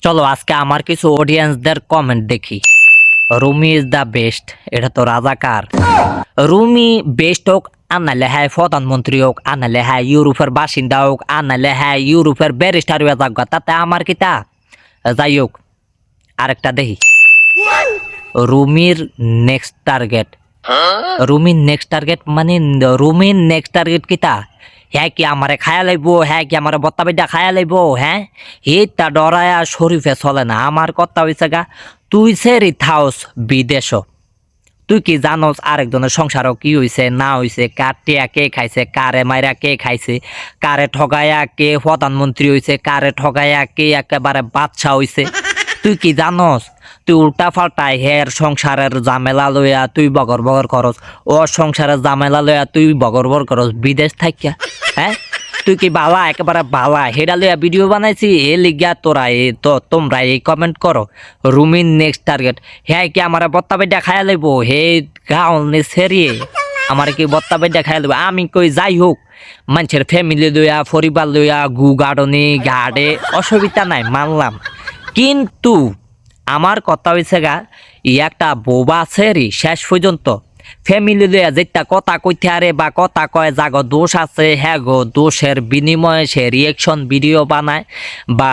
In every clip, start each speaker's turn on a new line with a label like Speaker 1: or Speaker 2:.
Speaker 1: চলো আজকে আমার কিছু অডিয়েন্সদের কমেন্ট দেখি। রুমি ইজ দ্য বেস্ট, এটা তো রাজাকার। রুমি বেস্ট হোক আর নাহলে হ্যাঁ প্রধানমন্ত্রী হোক আর নাহলে হ্যাঁ ইউরোপের বাসিন্দা হোক আর নাহলে হ্যাঁ ইউরোপের ব্যারিস্টার হয়ে যাক, তাতে আমার কিতা। যাই হোক, আরেকটা দেখি। রুমির নেক্সট টার্গেট, রুমির নেক্সট টার্গেট মানে রুমির নেক্সট টার্গেট কিতা? হ্যাঁ কি আমারে খায়া লাইব, হ্যাঁ কি আমার বত্তা বেডা খায়া লাইব? হ্যাঁ এইটা ডরায়া শরীফে চলে না। আমার কথা হয়েছে গা, তুই সেরি থাউস বিদেশ, তুই কি জানোস আরেকজনের সংসারও কি হয়েছে না হয়েছে, কার টিয়া কে খাইছে, কারে মাইরা কে খাইছে, কারে ঠগায়া কে প্রধানমন্ত্রী হয়েছে, কারে ঠগায়া কে একেবারে বাদশা হয়েছে, তুই কি জানোস? তুই উল্টা ফাল্টাই হের সংসারের ঝামেলা লইয়া তুই বগর বগর করস, ও সংসারের ঝামেলা লইয়া তুই বগর বগর করস বিদেশ থাকিয়া। হ্যাঁ তুই কি বালা একেবারে বালা হেডা লইয়া ভিডিও বানাইছি, এ লিগা তোরা তোমরা এই কমেন্ট করো। রুমিন নেক্সট টার্গেট, হ্যাঁ কি আমার বত্তা বেডা খায়া লইব? হে গাউনি সেরিয়ে আমার কি বত্তা বেডা খায়া লইব? আমি কই যাই হোক, মানুষের ফ্যামিলি লইয়া পরিবার লইয়া গু গার্ডনি গার্ডে অসুবিধা নাই, মানলাম। কিন্তু আমার কথা হয়েছে গা, একটা বোবা সেরি শেষ পর্যন্ত ফ্যামিলি লইয়া যেটা কথা কইতে আরে বা কথা কয় যাগ দোষ আছে, হ্যাঁ গো দোষের বিনিময়ে সে রিয়েকশন ভিডিও বানায় বা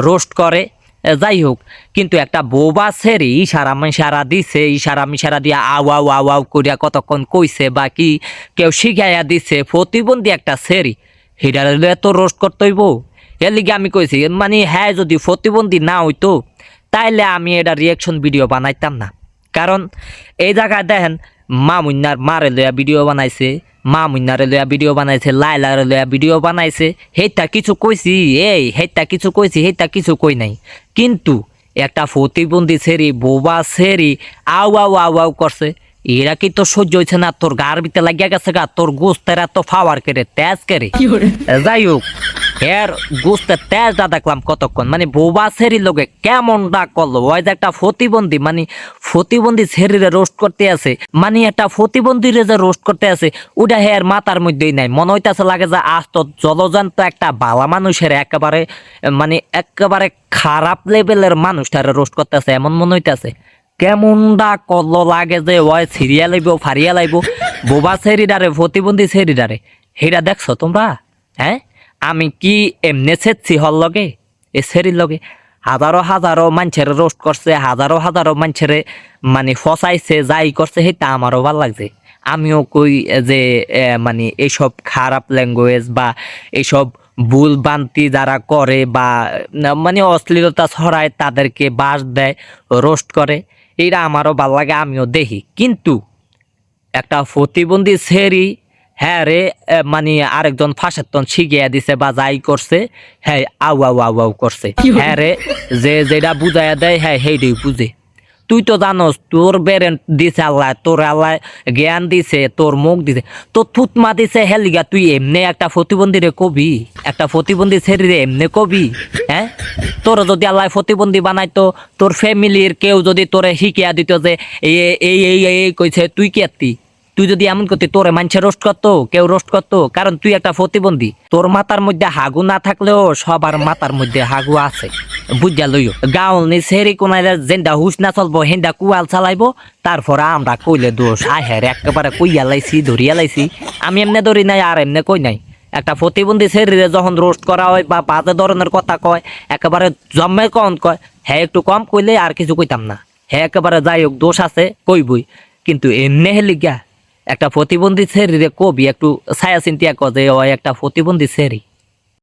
Speaker 1: রোস্ট করে। যাই হোক, কিন্তু একটা বোবা সেরি ইশারা মিশারা দিছে, ইশারা মিশারা দিয়া আও আও আও আও করিয়া কতক্ষণ কইছে বা কি কেউ শিখাইয়া দিছে, প্রতিবন্ধী একটা সেরি হিডার তো রোস্ট করতে হইব। এর লিগে আমি কইছি মানে হ্যাঁ যদি প্রতিবন্ধী না হইতো তাইলে আমি এটা রিয়েকশন ভিডিও বানাইতাম না। কারণ এই জায়গায় দেখেন মামুন্নার মারে লইয়া ভিডিও বানাইছে, মামুন্নারে লইয়া ভিডিও বানাইছে, লাইলারে লইয়া ভিডিও বানাইছে, হেইটা কিছু কইছি, হেইটা কিছু কইছি, হেইটা কিছু কই নাই। কিন্তু একটা প্রতিবন্ধী সেরি বোবা সেরি আও আও আও আও করছে, এরা কি তো সহ্য হয়েছে না? তোর গার ভিতরে লাগিয়া গেছে গা, তোর গোস্তের এত ফাওয়ার কেড়ে তেজ কেড়ে। যাই হোক, এর গোস্তের তেজটা দেখলাম কতক্ষণ, মানে বোবা সেরির লোকে কেমনটা করলো। ওই যে একটা প্রতিবন্ধী মানে প্রতিবন্ধী সেরিরে রোস্ট করতে আছে, মানে একটা প্রতিবন্ধীরে যে রোস্ট করতে আছে ওটা হের মাথার মধ্যেই নাই। মনে হইতেছে লাগে যে আজ তো জলজান্ত একটা বালা মানুষের একেবারে মানে একেবারে খারাপ লেভেলের মানুষটারে রোস্ট করতেছে এমন মনে হইতেছে। কেমনটা করলো লাগে যে ওই সিরিয়া লাইব ফারিয়া লাইব বোবা সেরিডারে প্রতিবন্ধী সেরিডারে। হেরা দেখছো তোমরা? হ্যাঁ আমি কি এমনে সেচ্ছি হল লগে এ সেরির লগে হাজারো হাজারো মানুষের রোস্ট করছে, হাজারো হাজারো মানুষের মানে ফসাইছে, যাই করছে সেটা আমারও ভাল লাগছে। আমিও কই যে মানে এইসব খারাপ ল্যাঙ্গুয়েজ বা এইসব ভুল বান্তি যারা করে বা মানে অশ্লীলতা ছড়ায় তাদেরকে বাস দেয়, রোস্ট করে, এইটা আমারও ভাল লাগে, আমিও দেখি। কিন্তু একটা প্রতিবন্ধী সেরি হ্যাঁ রে মানে আরেকজন ফাঁসের শিখিয়ে দিছে বা যাই করছে, হ্যাঁ আউ আউ আউ আউ করছে, হ্যাঁ রে যে যেটা বুঝাইয়া দেয় হ্যাঁ সেইটাই বুঝে। তুই তো জানোস তোর বেরেন দিছে আল্লাহ, তোর আল্লাহ জ্ঞান দিছে, তোর মুখ দিছে, তোর থুতমা দিছে, হেলিগা তুই এমনি একটা প্রতিবন্ধী রে কবি, একটা প্রতিবন্ধী শরীরে এমনি কবি? হ্যাঁ তোর যদি আল্লাহ প্রতিবন্ধী বানাইতো, তোর ফ্যামিলির কেউ যদি তোরে শিখিয়া দিত যে এই এই এই এই কইছে, তুই কি আত্মি? তুই যদি এমন করতি তোরে মানুষের রোস্ট করতো, কেউ রোস্ট করতো? কারণ তুই একটা প্রতিবন্ধী। তোর মাথার মধ্যে হাগু না থাকলেও সবার মাথার মধ্যে হাগু আছে, বুঝা লইও। গাউল নি সেরি কোনাইলে যেটা হুশ না চলবো হেন্দা কুয়াল চালাইবো, তারপরে আমরা কইলে দোষ আহের একেবারে কইয়া লাইছি ধরিয়া লাইছি। আমি এমনি ধরি নাই আর এমনি কই নাই। একটা প্রতিবন্ধী শরীরে যখন রোস্ট করা হয় বা বাজে ধরনের কথা কয়, একেবারে জম্মে কন কয়, হ্যাঁ একটু কম কইলে আর কিছু কইতাম না, হ্যাঁ একেবারে যাই হোক দোষ আছে কইবই। কিন্তু এমনি হেলিগা একটা প্রতিবন্ধী শরীরে কবি একটু ছায়া চিন্তিয়া কয় যে ও একটা প্রতিবন্ধী শরীর।